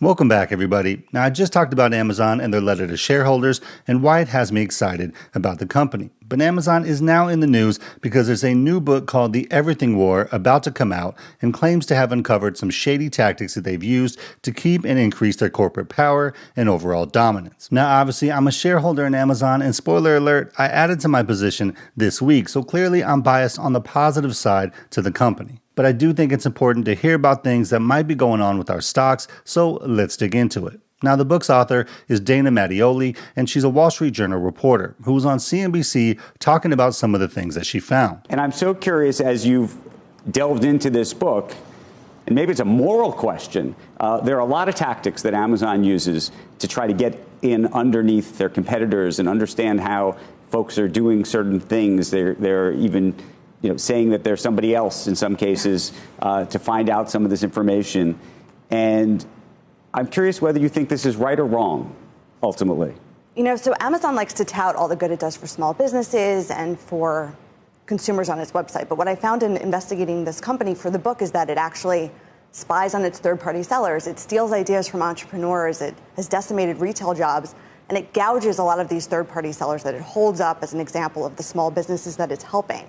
Welcome back, everybody. Now, I just talked about Amazon and their letter to shareholders and why it has me excited about the company. But Amazon is now in the news because there's a new book called The Everything War about to come out and claims to have uncovered some shady tactics that they've used to keep and increase their corporate power and overall dominance. Now, obviously, I'm a shareholder in Amazon, and spoiler alert, I added to my position this week, so clearly I'm biased on the positive side to the company. But I do think it's important to hear about things that might be going on with our stocks, so let's dig into it. Now, the book's author is Dana Mattioli, and she's a Wall Street Journal reporter who was on CNBC talking about some of the things that she found. And I'm so curious, as you've delved into this book, and maybe it's a moral question, there are a lot of tactics that Amazon uses to try to get in underneath their competitors and understand how folks are doing certain things. They're even saying that there's somebody else in some cases to find out some of this information. And I'm curious whether you think this is right or wrong, ultimately. So Amazon likes to tout all the good it does for small businesses and for consumers on its website. But what I found in investigating this company for the book is that it actually spies on its third-party sellers. It steals ideas from entrepreneurs. It has decimated retail jobs. And it gouges a lot of these third-party sellers that it holds up as an example of the small businesses that it's helping.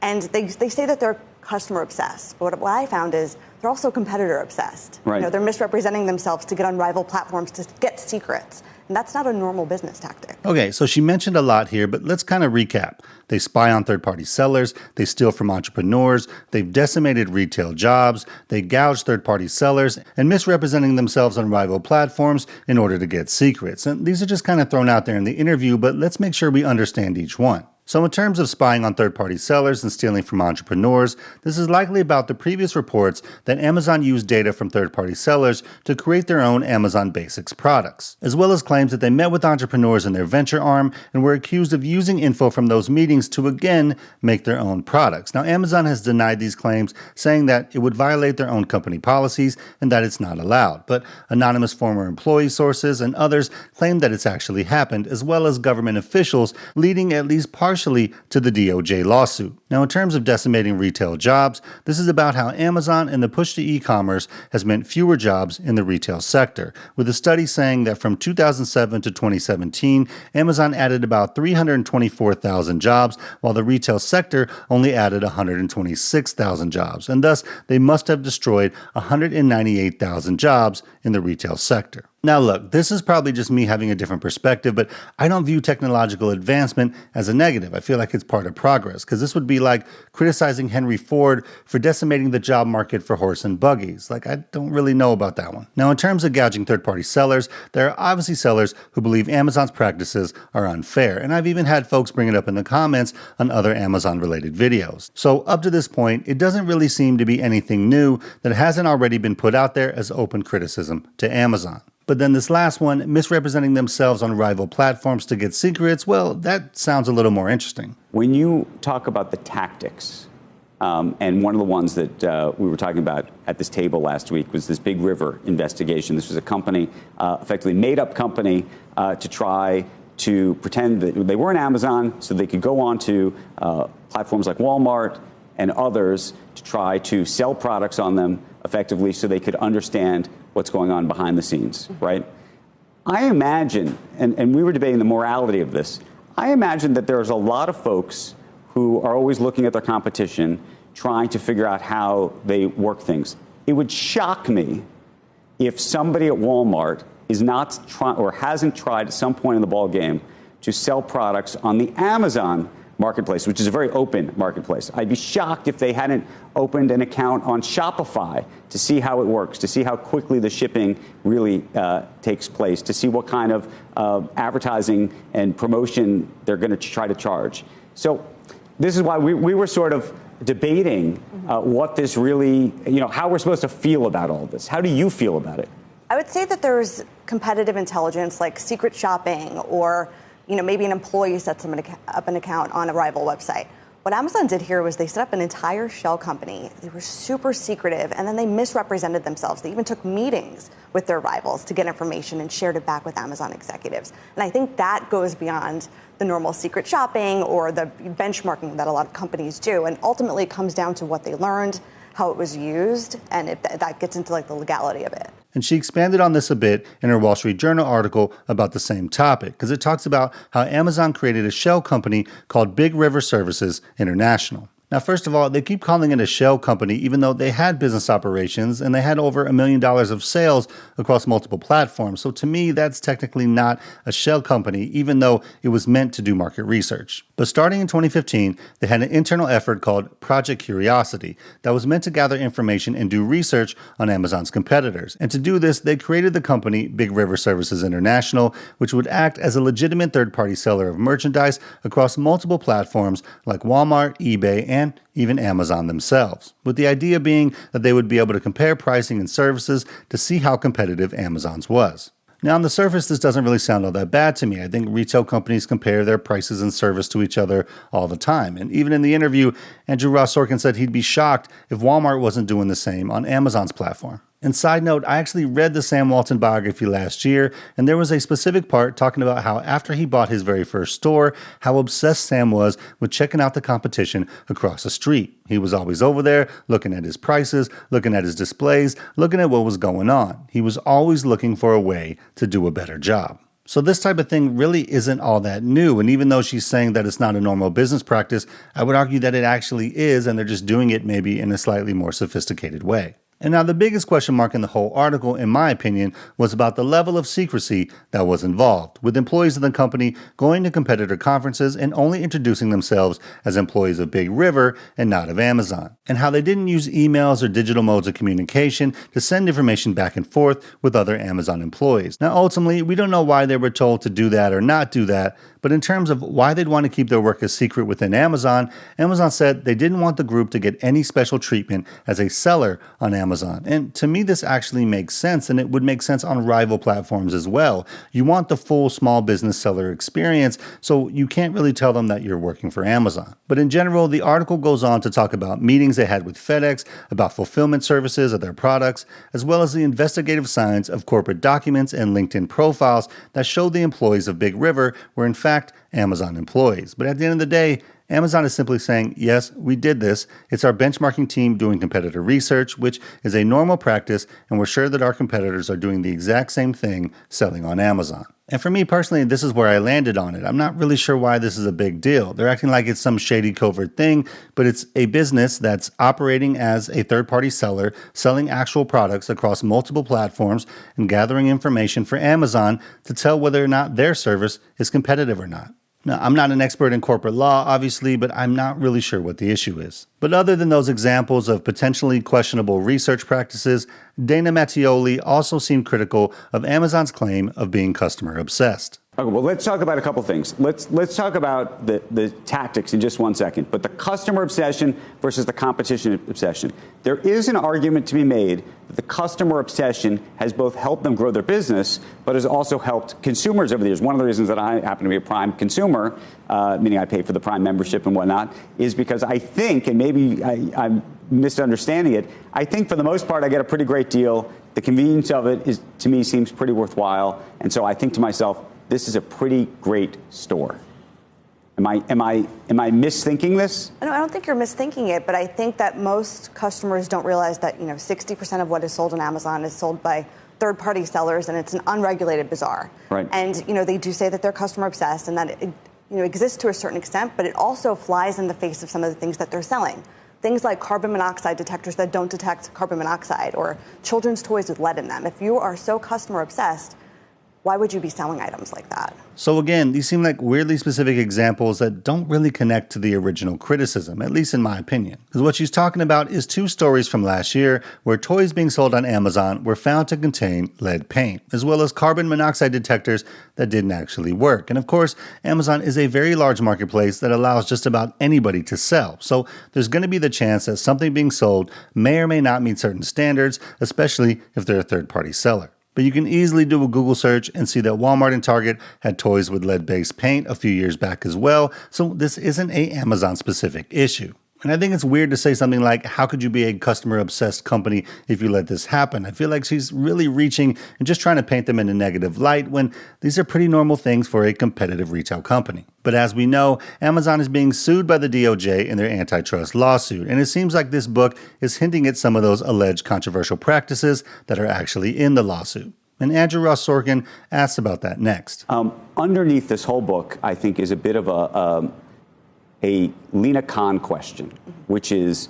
And they say that they're customer obsessed. But what I found is they're also competitor obsessed. Right. They're misrepresenting themselves to get on rival platforms to get secrets. And that's not a normal business tactic. Okay, so she mentioned a lot here, but let's kind of recap. They spy on third-party sellers, they steal from entrepreneurs, they've decimated retail jobs, they gouge third-party sellers, and misrepresenting themselves on rival platforms in order to get secrets. And these are just kind of thrown out there in the interview, but let's make sure we understand each one. So in terms of spying on third-party sellers and stealing from entrepreneurs, this is likely about the previous reports that Amazon used data from third-party sellers to create their own Amazon Basics products, as well as claims that they met with entrepreneurs in their venture arm and were accused of using info from those meetings to again make their own products. Now, Amazon has denied these claims, saying that it would violate their own company policies and that it's not allowed. But anonymous former employee sources and others claim that it's actually happened, as well as government officials, leading at least partially to the DOJ lawsuit. Now, in terms of decimating retail jobs, this is about how Amazon and the push to e-commerce has meant fewer jobs in the retail sector, with a study saying that from 2007 to 2017, Amazon added about 324,000 jobs, while the retail sector only added 126,000 jobs, and thus they must have destroyed 198,000 jobs in the retail sector. Now look, this is probably just me having a different perspective, but I don't view technological advancement as a negative. I feel like it's part of progress, because this would be like criticizing Henry Ford for decimating the job market for horse and buggies. I don't really know about that one. Now, in terms of gouging third-party sellers, there are obviously sellers who believe Amazon's practices are unfair, and I've even had folks bring it up in the comments on other Amazon-related videos. So up to this point, it doesn't really seem to be anything new that hasn't already been put out there as open criticism to Amazon. But then this last one, misrepresenting themselves on rival platforms to get secrets, well, that sounds a little more interesting. When you talk about the tactics, and one of the ones that we were talking about at this table last week was this Big River investigation. This was a company, effectively made-up company, to try to pretend that they weren't Amazon so they could go on to platforms like Walmart and others to try to sell products on them effectively so they could understand what's going on behind the scenes, right? I imagine, and we were debating the morality of this, I imagine that there's a lot of folks who are always looking at their competition, trying to figure out how they work things. It would shock me if somebody at Walmart is not trying or hasn't tried at some point in the ball game to sell products on the Amazon marketplace, which is a very open marketplace. I'd be shocked if they hadn't opened an account on Shopify to see how it works, to see how quickly the shipping really takes place, to see what kind of advertising and promotion they're going to try to charge. So this is why we were sort of debating what this really, how we're supposed to feel about all this. How do you feel about it? I would say that there's competitive intelligence like secret shopping or maybe an employee sets up an account on a rival website. What Amazon did here was they set up an entire shell company. They were super secretive, and then they misrepresented themselves. They even took meetings with their rivals to get information and shared it back with Amazon executives. And I think that goes beyond the normal secret shopping or the benchmarking that a lot of companies do. And ultimately, it comes down to what they learned, how it was used, and that gets into the legality of it. And she expanded on this a bit in her Wall Street Journal article about the same topic, because it talks about how Amazon created a shell company called Big River Services International. Now, first of all, they keep calling it a shell company, even though they had business operations and they had over $1 million of sales across multiple platforms. So to me, that's technically not a shell company, even though it was meant to do market research. But starting in 2015, they had an internal effort called Project Curiosity that was meant to gather information and do research on Amazon's competitors. And to do this, they created the company Big River Services International, which would act as a legitimate third-party seller of merchandise across multiple platforms like Walmart, eBay, and even Amazon themselves, with the idea being that they would be able to compare pricing and services to see how competitive Amazon's was. Now, on the surface, this doesn't really sound all that bad to me. I think retail companies compare their prices and service to each other all the time. And even in the interview, Andrew Ross Sorkin said he'd be shocked if Walmart wasn't doing the same on Amazon's platform. And side note, I actually read the Sam Walton biography last year, and there was a specific part talking about how after he bought his very first store, how obsessed Sam was with checking out the competition across the street. He was always over there, looking at his prices, looking at his displays, looking at what was going on. He was always looking for a way to do a better job. So this type of thing really isn't all that new, and even though she's saying that it's not a normal business practice, I would argue that it actually is, and they're just doing it maybe in a slightly more sophisticated way. And now the biggest question mark in the whole article, in my opinion, was about the level of secrecy that was involved, with employees of the company going to competitor conferences and only introducing themselves as employees of Big River and not of Amazon, and how they didn't use emails or digital modes of communication to send information back and forth with other Amazon employees. Now, ultimately, we don't know why they were told to do that or not do that, but in terms of why they'd want to keep their work a secret within Amazon, Amazon said they didn't want the group to get any special treatment as a seller on Amazon. And to me, this actually makes sense, and it would make sense on rival platforms as well. You want the full small business seller experience, so you can't really tell them that you're working for Amazon. But in general, the article goes on to talk about meetings they had with FedEx, about fulfillment services of their products, as well as the investigative signs of corporate documents and LinkedIn profiles that showed the employees of Big River were in fact Amazon employees. But at the end of the day, Amazon is simply saying, yes, we did this. It's our benchmarking team doing competitor research, which is a normal practice, and we're sure that our competitors are doing the exact same thing selling on Amazon. And for me personally, this is where I landed on it. I'm not really sure why this is a big deal. They're acting like it's some shady covert thing, but it's a business that's operating as a third-party seller, selling actual products across multiple platforms and gathering information for Amazon to tell whether or not their service is competitive or not. Now, I'm not an expert in corporate law, obviously, but I'm not really sure what the issue is. But other than those examples of potentially questionable research practices, Dana Mattioli also seemed critical of Amazon's claim of being customer obsessed. Okay, well, let's talk about a couple things. Let's talk about the tactics in just one second. But the customer obsession versus the competition obsession. There is an argument to be made that the customer obsession has both helped them grow their business, but has also helped consumers over the years. One of the reasons that I happen to be a Prime consumer, meaning I pay for the Prime membership and whatnot, is because I think, and maybe I'm misunderstanding it, I think for the most part I get a pretty great deal. The convenience of it is, to me, seems pretty worthwhile. And so I think to myself, this is a pretty great store. Am I misthinking this? No, I don't think you're misthinking it, but I think that most customers don't realize that 60% of what is sold on Amazon is sold by third-party sellers, and it's an unregulated bazaar. Right. And they do say that they're customer obsessed, and that it exists to a certain extent, but it also flies in the face of some of the things that they're selling. Things like carbon monoxide detectors that don't detect carbon monoxide, or children's toys with lead in them. If you are so customer obsessed, why would you be selling items like that? So again, these seem like weirdly specific examples that don't really connect to the original criticism, at least in my opinion. Because what she's talking about is two stories from last year where toys being sold on Amazon were found to contain lead paint, as well as carbon monoxide detectors that didn't actually work. And of course, Amazon is a very large marketplace that allows just about anybody to sell. So there's going to be the chance that something being sold may or may not meet certain standards, especially if they're a third-party seller. But you can easily do a Google search and see that Walmart and Target had toys with lead-based paint a few years back as well, so this isn't a Amazon-specific issue. And I think it's weird to say something like, how could you be a customer-obsessed company if you let this happen? I feel like she's really reaching and just trying to paint them in a negative light when these are pretty normal things for a competitive retail company. But as we know, Amazon is being sued by the DOJ in their antitrust lawsuit, and it seems like this book is hinting at some of those alleged controversial practices that are actually in the lawsuit. And Andrew Ross Sorkin asks about that next. Underneath this whole book, I think, is a bit of a Lena Khan question, which is,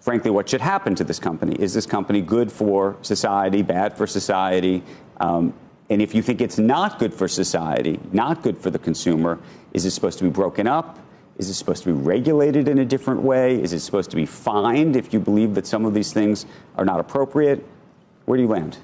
frankly, what should happen to this company? Is this company good for society, bad for society? And if you think it's not good for society, not good for the consumer, is it supposed to be broken up? Is it supposed to be regulated in a different way? Is it supposed to be fined if you believe that some of these things are not appropriate? Where do you land?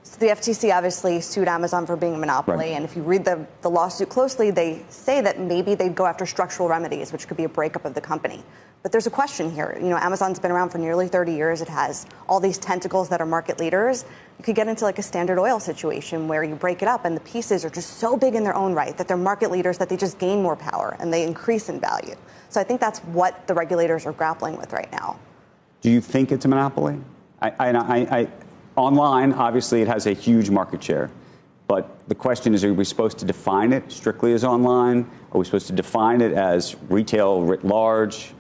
So the FTC obviously sued Amazon for being a monopoly. Right. And if you read the lawsuit closely, they say that maybe they'd go after structural remedies, which could be a breakup of the company. But there's a question here. You know, Amazon's been around for nearly 30 years. It has all these tentacles that are market leaders. You could get into like a Standard Oil situation where you break it up and the pieces are just so big in their own right that they're market leaders that they just gain more power and they increase in value. So I think that's what the regulators are grappling with right now. Do you think it's a monopoly? Online, obviously, it has a huge market share. But the question is, are we supposed to define it strictly as online? Are we supposed to define it as retail writ large?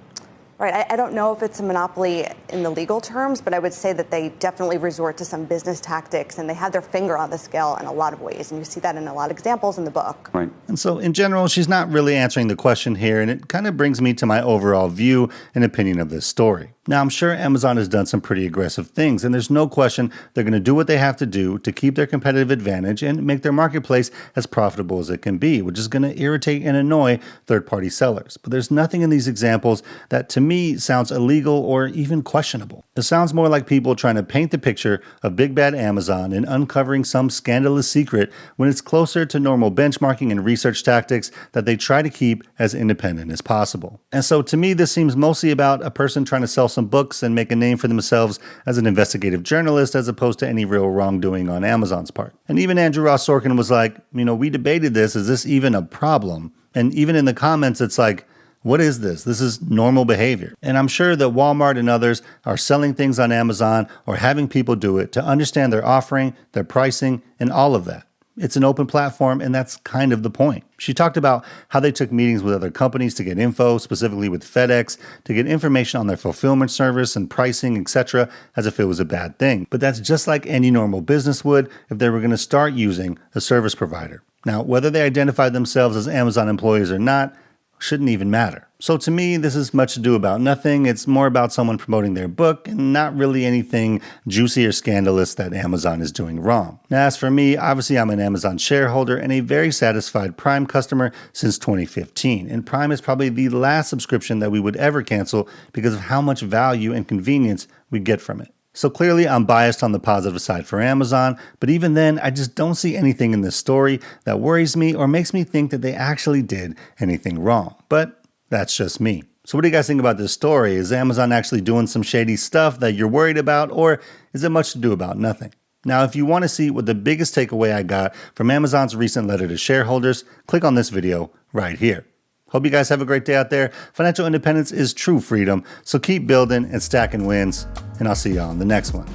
Right. I don't know if it's a monopoly in the legal terms, but I would say that they definitely resort to some business tactics and they have their finger on the scale in a lot of ways. And you see that in a lot of examples in the book. Right. And so in general, she's not really answering the question here. And it kind of brings me to my overall view and opinion of this story. Now, I'm sure Amazon has done some pretty aggressive things, and there's no question they're going to do what they have to do to keep their competitive advantage and make their marketplace as profitable as it can be, which is going to irritate and annoy third-party sellers. But there's nothing in these examples that, to me, sounds illegal or even questionable. It sounds more like people trying to paint the picture of big bad Amazon and uncovering some scandalous secret when it's closer to normal benchmarking and research tactics that they try to keep as independent as possible. And so, to me, this seems mostly about a person trying to sell some books and make a name for themselves as an investigative journalist as opposed to any real wrongdoing on Amazon's part. And even Andrew Ross Sorkin was like, we debated this. Is this even a problem? And even in the comments, it's like, what is this? This is normal behavior. And I'm sure that Walmart and others are selling things on Amazon or having people do it to understand their offering, their pricing, and all of that. It's an open platform, and that's kind of the point. She talked about how they took meetings with other companies to get info, specifically with FedEx, to get information on their fulfillment service and pricing, etc., as if it was a bad thing. But that's just like any normal business would if they were going to start using a service provider. Now, whether they identify themselves as Amazon employees or not, shouldn't even matter. So to me, this is much ado about nothing. It's more about someone promoting their book and not really anything juicy or scandalous that Amazon is doing wrong. Now, as for me, obviously I'm an Amazon shareholder and a very satisfied Prime customer since 2015. And Prime is probably the last subscription that we would ever cancel because of how much value and convenience we get from it. So clearly I'm biased on the positive side for Amazon, but even then, I just don't see anything in this story that worries me or makes me think that they actually did anything wrong. But that's just me. So what do you guys think about this story? Is Amazon actually doing some shady stuff that you're worried about, or is it much to do about nothing? Now, if you want to see what the biggest takeaway I got from Amazon's recent letter to shareholders, click on this video right here. Hope you guys have a great day out there. Financial independence is true freedom, so keep building and stacking wins, and I'll see you on the next one.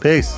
Peace.